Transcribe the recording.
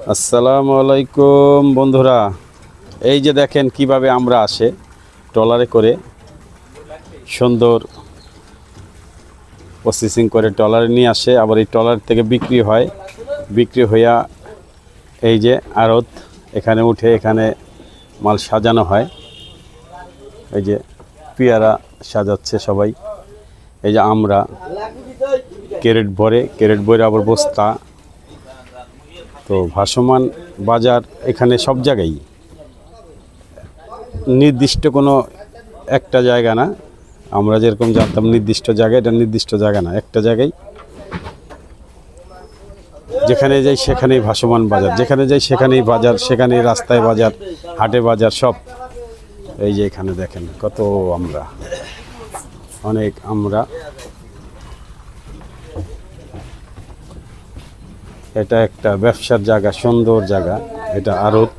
আসসালামু আলাইকুম বন্ধুরা, এই যে দেখেন কিভাবে আমরা আসে ট্রলারে করে সুন্দর প্রসেসিং করে ট্রলারে নিয়ে আসে, আবার এই ট্রলার থেকে বিক্রি হইয়া এই যে আড়ত এখানে উঠে এখানে মাল সাজানো হয়। এই যে পেয়ারা সাজাচ্ছে সবাই, এই যে আমরা ক্যারেট ভরে আবার বস্তা। তো ভাসমান বাজার এখানে সব জায়গায়, নির্দিষ্ট কোনো একটা জায়গা না। আমরা যেরকম জানতাম নির্দিষ্ট জায়গা, এটা নির্দিষ্ট জায়গা না, একটা জায়গায় যেখানে যাই সেখানেই ভাসমান বাজার, যেখানে যাই সেখানেই বাজার, সেখানেই রাস্তায় বাজার, হাটে বাজার সব। এই যে এখানে দেখেন কত আমরা, অনেক আমরা। এটা একটা ব্যবসার জায়গা, সুন্দর জায়গা, এটা আড়ত।